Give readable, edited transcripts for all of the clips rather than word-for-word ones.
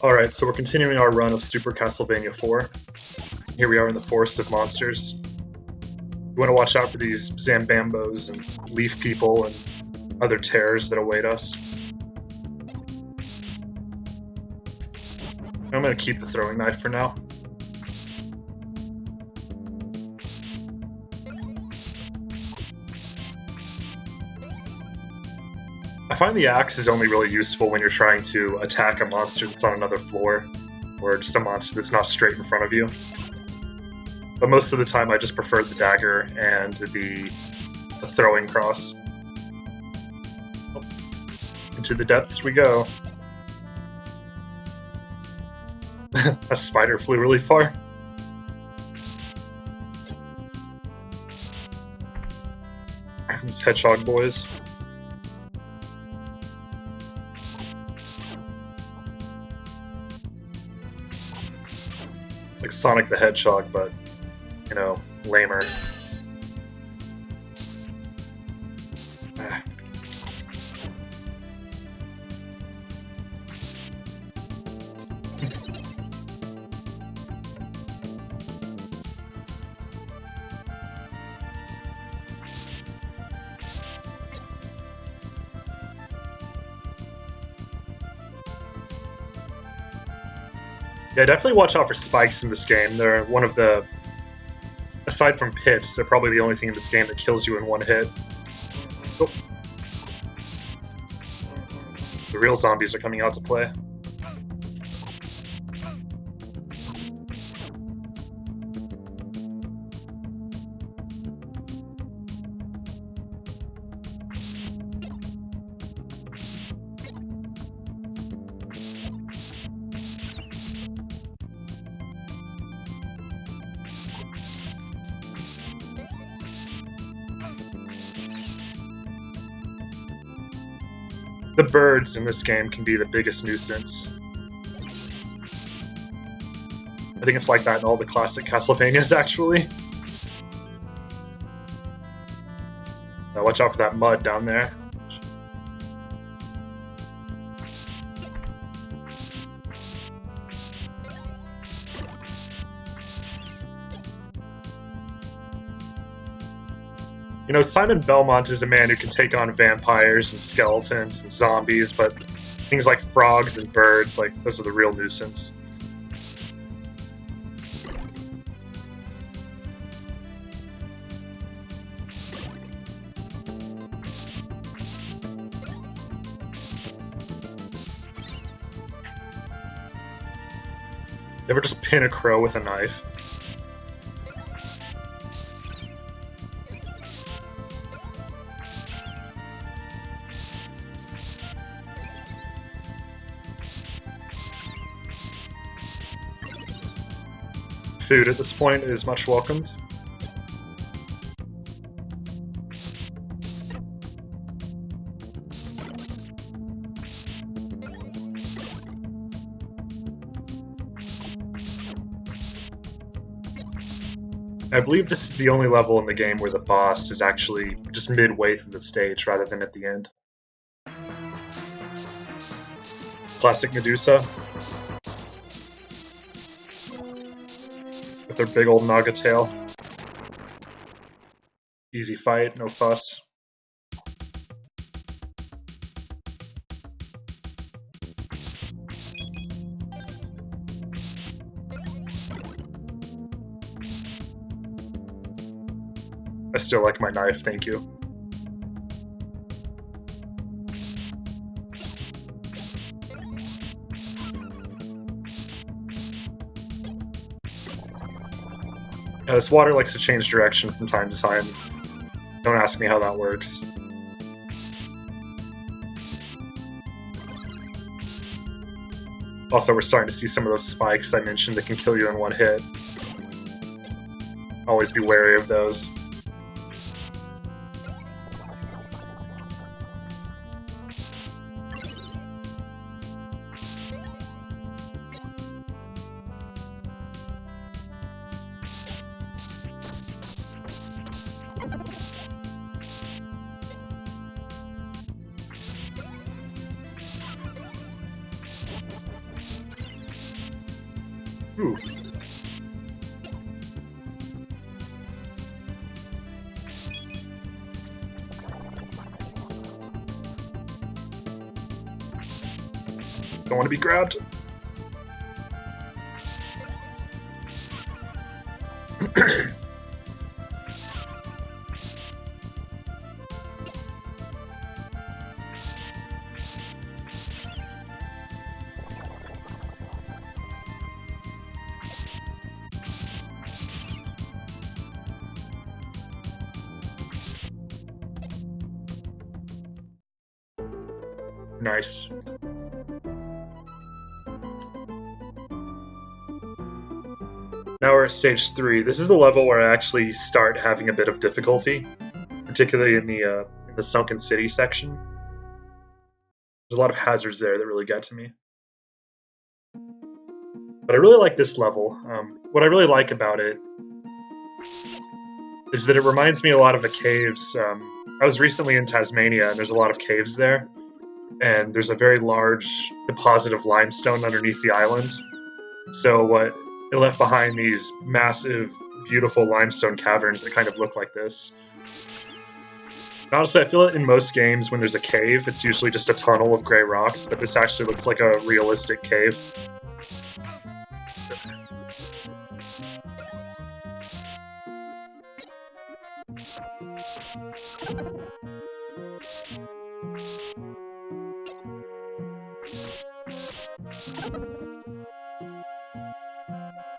Alright, so we're continuing our run of Super Castlevania 4. Here we are in the Forest of Monsters. We want to watch out for these Zambambos and leaf people and other terrors that await us. I'm going to keep the throwing knife for now. I find the axe is only really useful when you're trying to attack a monster that's on another floor, or just a monster that's not straight in front of you. But most of the time I just prefer the dagger and the throwing cross. Oh. Into the depths we go. A spider flew really far. These hedgehog boys. Like Sonic the Hedgehog, but, you know, lamer. Yeah, definitely watch out for spikes in this game. They're one of the... Aside from pits, they're probably the only thing in this game that kills you in one hit. Oh. The real zombies are coming out to play. The birds in this game can be the biggest nuisance. I think it's like that in all the classic Castlevanias, actually. Now watch out for that mud down there. You know, Simon Belmont is a man who can take on vampires and skeletons and zombies, but things like frogs and birds, like, those are the real nuisance. You ever just pin a crow with a knife? Food at this point is much welcomed. I believe this is the only level in the game where the boss is actually just midway through the stage rather than at the end. Classic Medusa. With their big old naga tail. Easy fight, no fuss. I still like my knife, thank you. Yeah, this water likes to change direction from time to time. Don't ask me how that works. Also, we're starting to see some of those spikes I mentioned that can kill you in one hit. Always be wary of those. Ooh. Don't want to be grabbed. Nice. Now we're at stage 3. This is the level where I actually start having a bit of difficulty, particularly in the Sunken City section. There's a lot of hazards there that really get to me. But I really like this level. What I really like about it is that it reminds me a lot of the caves. I was recently in Tasmania, and there's a lot of caves there. And there's a very large deposit of limestone underneath the island. So what it left behind these massive, beautiful limestone caverns that kind of look like this. And honestly, I feel that in most games when there's a cave, it's usually just a tunnel of gray rocks, but this actually looks like a realistic cave.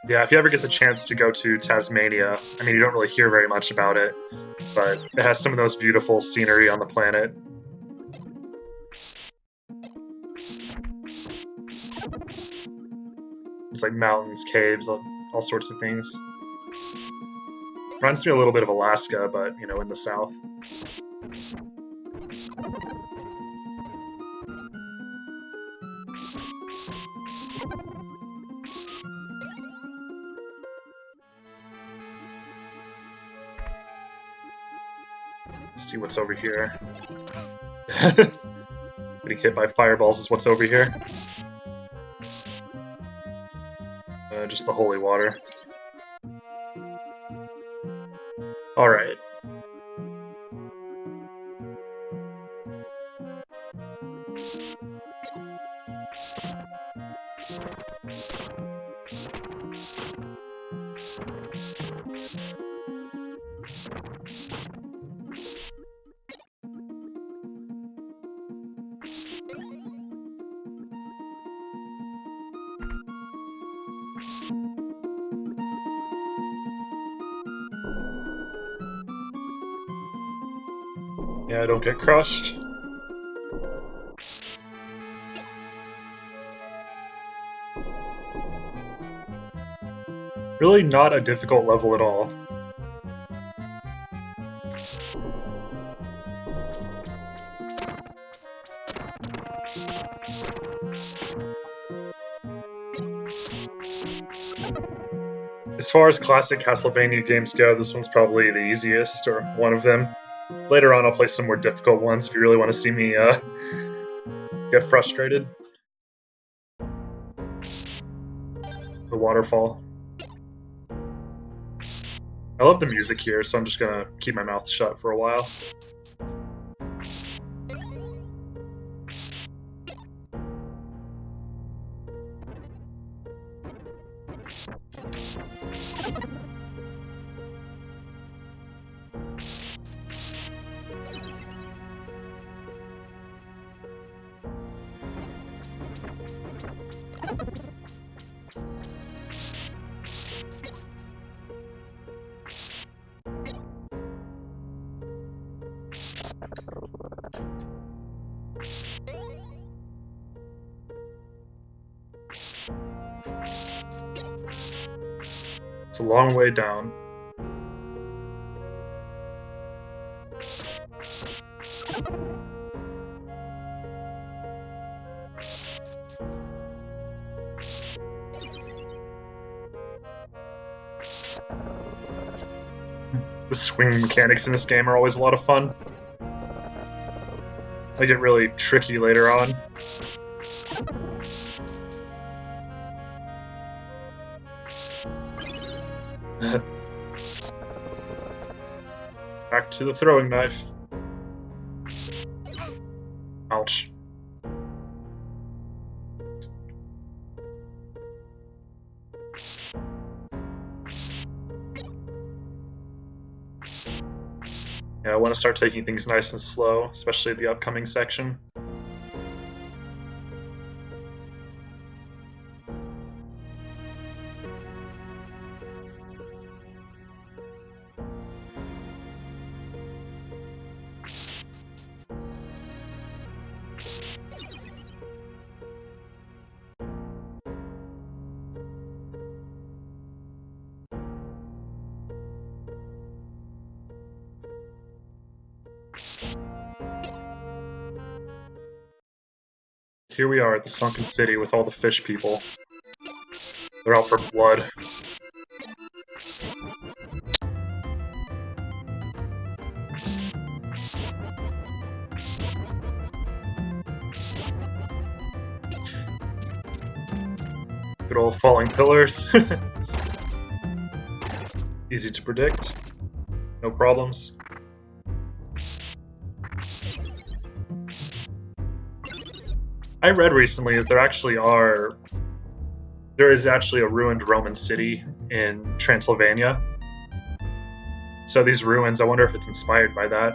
Yeah, if you ever get the chance to go to Tasmania, I mean, you don't really hear very much about it, but it has some of the most beautiful scenery on the planet. It's like mountains, caves, all sorts of things. Reminds me a little bit of Alaska, but, you know, in the south. Let's see what's over here. Getting hit by fireballs is what's over here. Just the holy water. Alright. Yeah, I don't get crushed. Really not a difficult level at all. As far as classic Castlevania games go, this one's probably the easiest, or one of them. Later on, I'll play some more difficult ones if you really want to see me get frustrated. The Waterfall. I love the music here, so I'm just gonna keep my mouth shut for a while. It's a long way down. The swing mechanics in this game are always a lot of fun. They get really tricky later on. Back to the throwing knife. Ouch. Yeah, I want to start taking things nice and slow, especially at the upcoming section. Here we are at the Sunken City with all the fish people. They're out for blood. Good old falling pillars. Easy to predict. No problems. I read recently that there is actually a ruined Roman city in Transylvania. So these ruins, I wonder if it's inspired by that.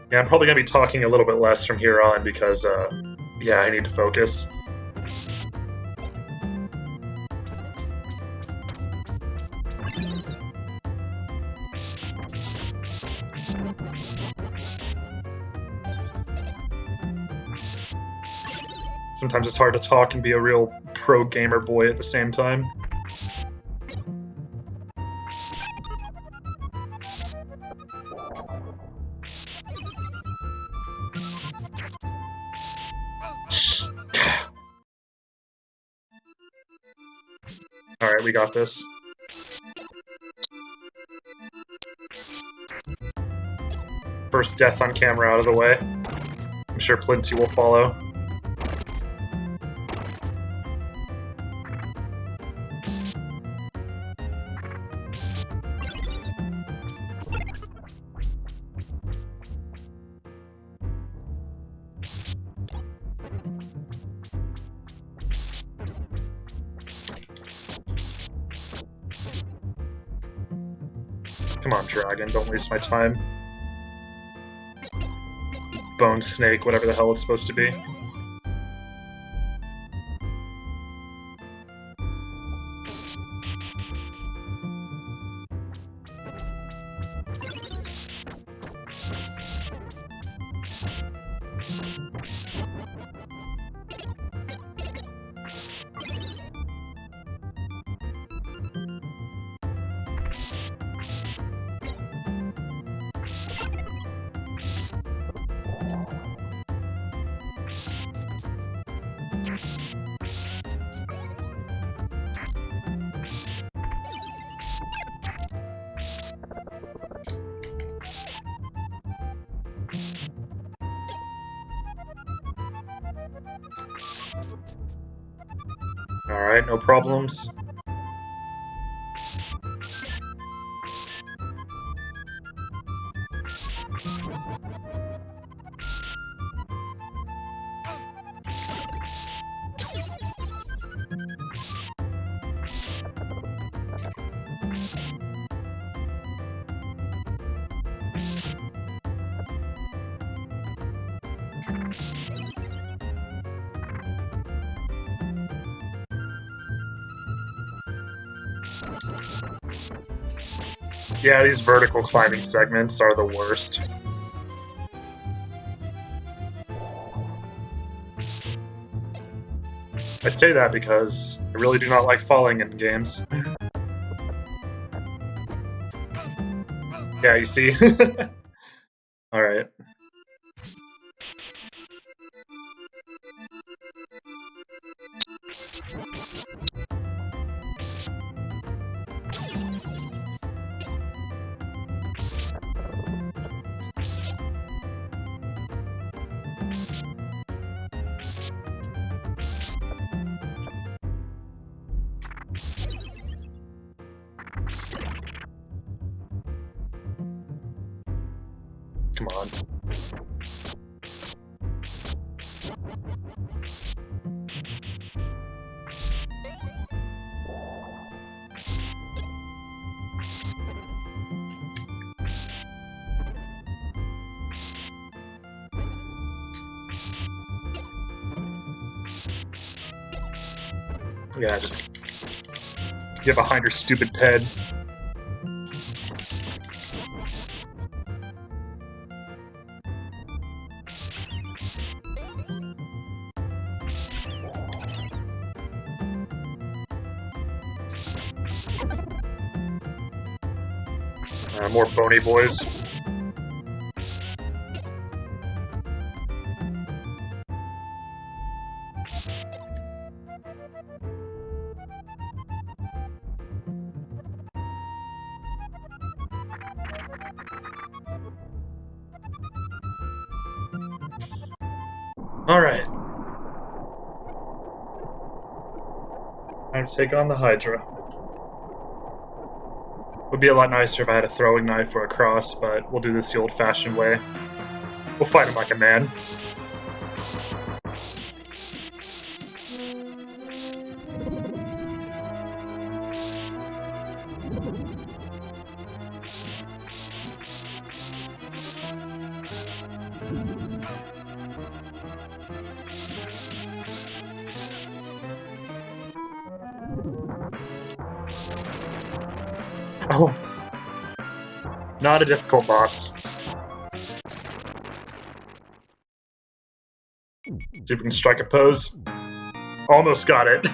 Yeah, I'm probably going to be talking a little bit less from here on because, yeah, I need to focus. Sometimes it's hard to talk and be a real pro gamer boy at the same time. Alright, we got this. First death on camera out of the way. I'm sure plenty will follow. Come on, dragon, don't waste my time. Bone snake, whatever the hell it's supposed to be. Alright, no problems. Yeah, these vertical climbing segments are the worst. I say that because I really do not like falling in games. Yeah, you see? Alright. Come on. Yeah, just get behind her stupid head. More bony boys. Alright. Time to take on the Hydra. Would be a lot nicer if I had a throwing knife or a cross, but we'll do this the old-fashioned way. We'll fight him like a man. Oh. Not a difficult boss. See if we can strike a pose. Almost got it.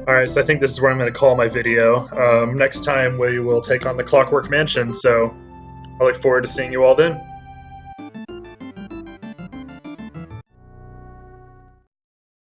Alright, so I think this is where I'm going to call my video. Next time we will take on the Clockwork Mansion, so I look forward to seeing you all then.